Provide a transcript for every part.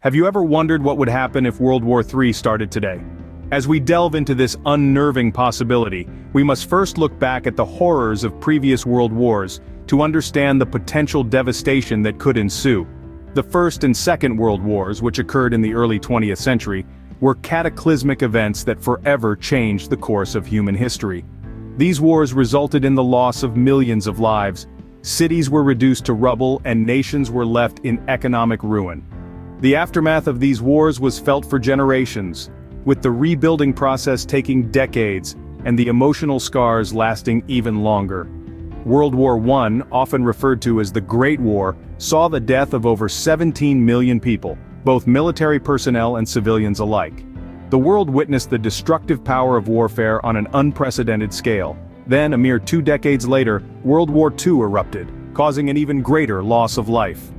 Have you ever wondered what would happen if World War III started today? As we delve into this unnerving possibility, we must first look back at the horrors of previous world wars to understand the potential devastation that could ensue. The First and Second World Wars, which occurred in the early 20th century, were cataclysmic events that forever changed the course of human history. These wars resulted in the loss of millions of lives. Cities were reduced to rubble and nations were left in economic ruin. The aftermath of these wars was felt for generations, with the rebuilding process taking decades and the emotional scars lasting even longer. World War I, often referred to as the Great War, saw the death of over 17 million people, both military personnel and civilians alike. The world witnessed the destructive power of warfare on an unprecedented scale. Then, a mere 2 decades later, World War II erupted, causing an even greater loss of life.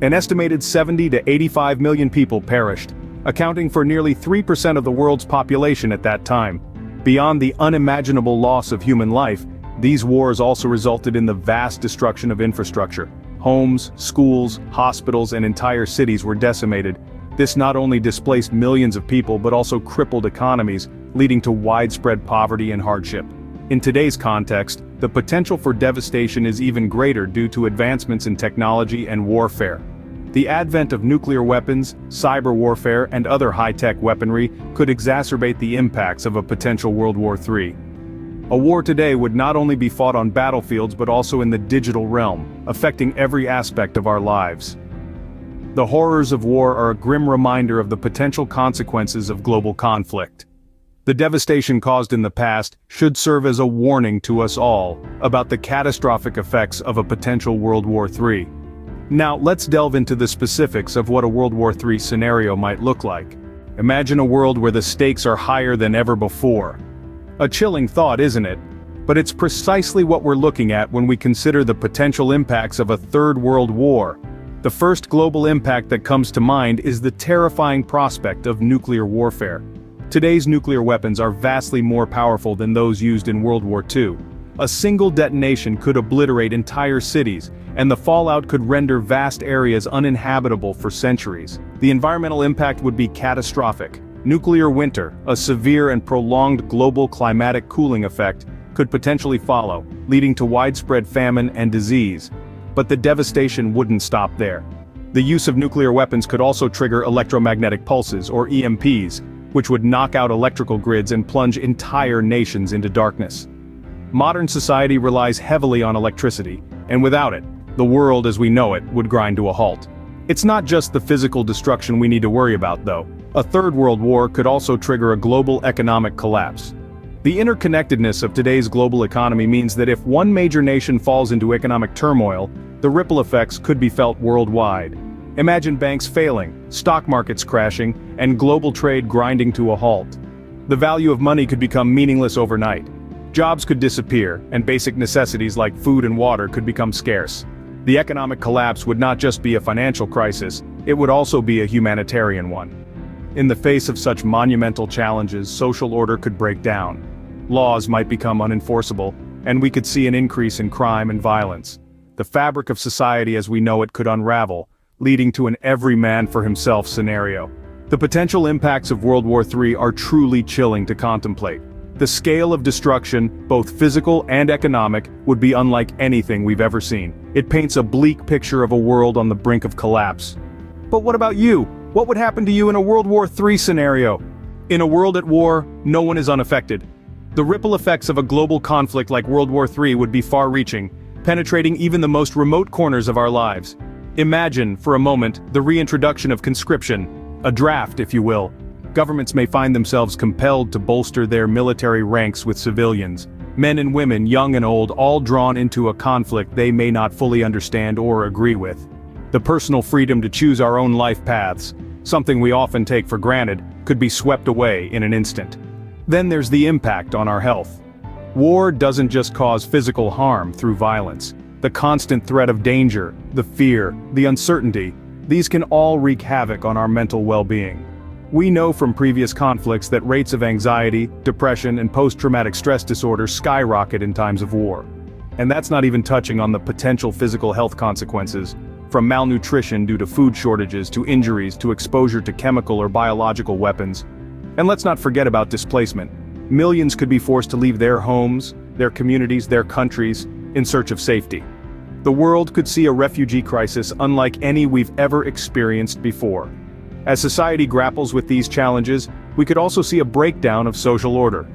An estimated 70 to 85 million people perished, accounting for nearly 3% of the world's population at that time. Beyond the unimaginable loss of human life, these wars also resulted in the vast destruction of infrastructure. Homes, schools, hospitals, and entire cities were decimated. This not only displaced millions of people but also crippled economies, leading to widespread poverty and hardship. In today's context, the potential for devastation is even greater due to advancements in technology and warfare. The advent of nuclear weapons, cyber warfare, and other high-tech weaponry could exacerbate the impacts of a potential World War III. A war today would not only be fought on battlefields but also in the digital realm, affecting every aspect of our lives. The horrors of war are a grim reminder of the potential consequences of global conflict. The devastation caused in the past should serve as a warning to us all about the catastrophic effects of a potential World War III. Now, let's delve into the specifics of what a World War III scenario might look like. Imagine a world where the stakes are higher than ever before. A chilling thought, isn't it? But it's precisely what we're looking at when we consider the potential impacts of a Third World War. The first global impact that comes to mind is the terrifying prospect of nuclear warfare. Today's nuclear weapons are vastly more powerful than those used in World War II. A single detonation could obliterate entire cities, and the fallout could render vast areas uninhabitable for centuries. The environmental impact would be catastrophic. Nuclear winter, a severe and prolonged global climatic cooling effect, could potentially follow, leading to widespread famine and disease. But the devastation wouldn't stop there. The use of nuclear weapons could also trigger electromagnetic pulses, or EMPs, which would knock out electrical grids and plunge entire nations into darkness. Modern society relies heavily on electricity, and without it, the world as we know it would grind to a halt. It's not just the physical destruction we need to worry about, though. A Third World War could also trigger a global economic collapse. The interconnectedness of today's global economy means that if one major nation falls into economic turmoil, the ripple effects could be felt worldwide. Imagine banks failing, stock markets crashing, and global trade grinding to a halt. The value of money could become meaningless overnight. Jobs could disappear, and basic necessities like food and water could become scarce. The economic collapse would not just be a financial crisis, it would also be a humanitarian one. In the face of such monumental challenges, social order could break down. Laws might become unenforceable, and we could see an increase in crime and violence. The fabric of society as we know it could unravel, leading to an every man for himself scenario. The potential impacts of World War III are truly chilling to contemplate. The scale of destruction, both physical and economic, would be unlike anything we've ever seen. It paints a bleak picture of a world on the brink of collapse. But what about you? What would happen to you in a World War III scenario? In a world at war, no one is unaffected. The ripple effects of a global conflict like World War III would be far-reaching, penetrating even the most remote corners of our lives. Imagine, for a moment, the reintroduction of conscription, a draft, if you will. Governments may find themselves compelled to bolster their military ranks with civilians. Men and women, young and old, all drawn into a conflict they may not fully understand or agree with. The personal freedom to choose our own life paths, something we often take for granted, could be swept away in an instant. Then there's the impact on our health. War doesn't just cause physical harm through violence. The constant threat of danger, the fear, the uncertainty, these can all wreak havoc on our mental well-being. We know from previous conflicts that rates of anxiety, depression, and post-traumatic stress disorder skyrocket in times of war. And that's not even touching on the potential physical health consequences. from malnutrition due to food shortages to injuries to exposure to chemical or biological weapons. And let's not forget about displacement. Millions could be forced to leave their homes, their communities, their countries, in search of safety. The world could see a refugee crisis unlike any we've ever experienced before. As society grapples with these challenges, we could also see a breakdown of social order.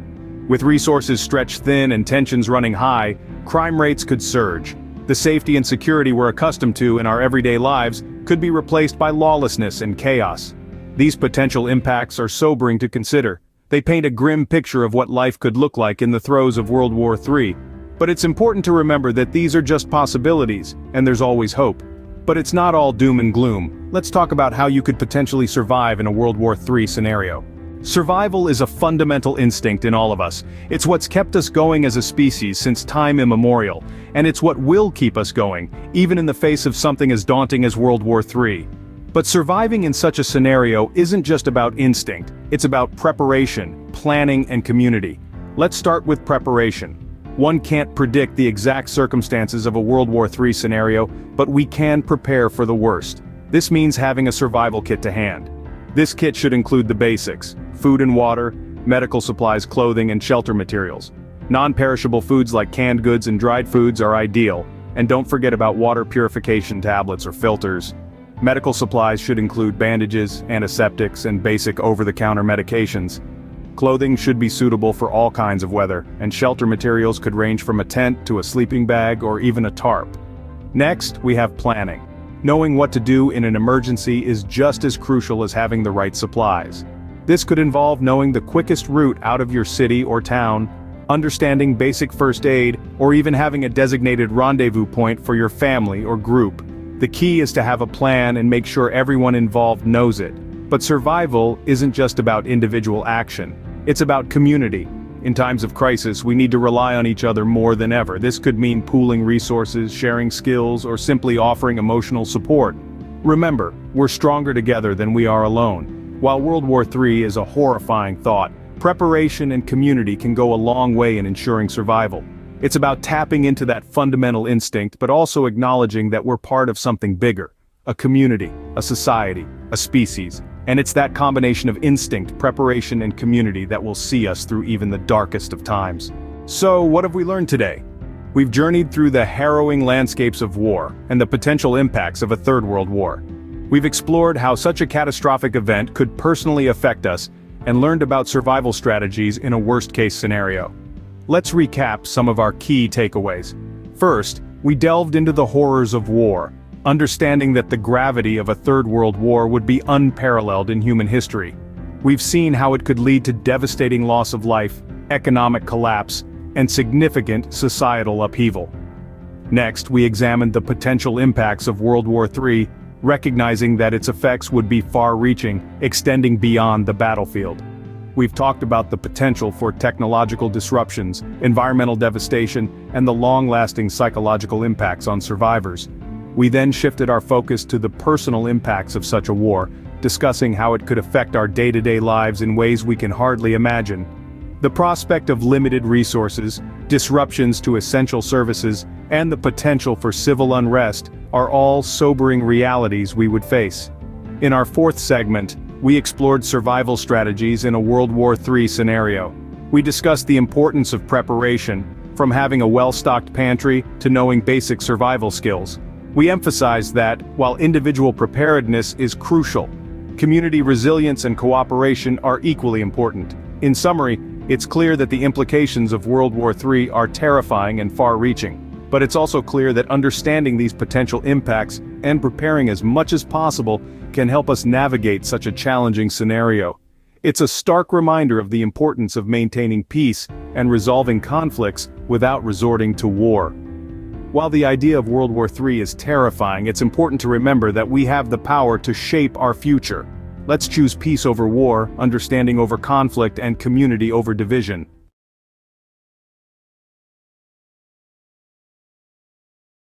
With resources stretched thin and tensions running high, crime rates could surge. The safety and security we're accustomed to in our everyday lives could be replaced by lawlessness and chaos. These potential impacts are sobering to consider. They paint a grim picture of what life could look like in the throes of World War III. But it's important to remember that these are just possibilities, and there's always hope. But it's not all doom and gloom. Let's talk about how you could potentially survive in a World War III scenario. Survival is a fundamental instinct in all of us. It's what's kept us going as a species since time immemorial, and it's what will keep us going, even in the face of something as daunting as World War III. But surviving in such a scenario isn't just about instinct, it's about preparation, planning, and community. Let's start with preparation. One can't predict the exact circumstances of a World War III scenario, but we can prepare for the worst. This means having a survival kit to hand. This kit should include the basics: food and water, medical supplies, clothing, and shelter materials. Non-perishable foods like canned goods and dried foods are ideal, and don't forget about water purification tablets or filters. Medical supplies should include bandages, antiseptics, and basic over-the-counter medications. Clothing should be suitable for all kinds of weather, and shelter materials could range from a tent to a sleeping bag or even a tarp. Next, we have planning. Knowing what to do in an emergency is just as crucial as having the right supplies. This could involve knowing the quickest route out of your city or town, understanding basic first aid, or even having a designated rendezvous point for your family or group. The key is to have a plan and make sure everyone involved knows it. But survival isn't just about individual action. It's about community. In times of crisis, we need to rely on each other more than ever. This could mean pooling resources, sharing skills, or simply offering emotional support. Remember, we're stronger together than we are alone. While World War III is a horrifying thought, preparation and community can go a long way in ensuring survival. It's about tapping into that fundamental instinct, but also acknowledging that we're part of something bigger. A community, a society, a species. And it's that combination of instinct, preparation, and community that will see us through even the darkest of times. So, what have we learned today? We've journeyed through the harrowing landscapes of war and the potential impacts of a third world war. We've explored how such a catastrophic event could personally affect us and learned about survival strategies in a worst-case scenario. Let's recap some of our key takeaways. First, we delved into the horrors of war, understanding that the gravity of a third world war would be unparalleled in human history. We've seen how it could lead to devastating loss of life, economic collapse, and significant societal upheaval. Next, we examined the potential impacts of World War III, recognizing that its effects would be far-reaching, extending beyond the battlefield. We've talked about the potential for technological disruptions, environmental devastation, and the long-lasting psychological impacts on survivors. We then shifted our focus to the personal impacts of such a war, discussing how it could affect our day-to-day lives in ways we can hardly imagine. The prospect of limited resources, disruptions to essential services, and the potential for civil unrest are all sobering realities we would face. In our fourth segment, we explored survival strategies in a World War III scenario. We discussed the importance of preparation, from having a well-stocked pantry to knowing basic survival skills. We emphasized that, while individual preparedness is crucial, community resilience and cooperation are equally important. In summary, it's clear that the implications of World War III are terrifying and far-reaching. But it's also clear that understanding these potential impacts and preparing as much as possible can help us navigate such a challenging scenario. It's a stark reminder of the importance of maintaining peace and resolving conflicts without resorting to war. While the idea of World War III is terrifying, it's important to remember that we have the power to shape our future. Let's choose peace over war, understanding over conflict, and community over division.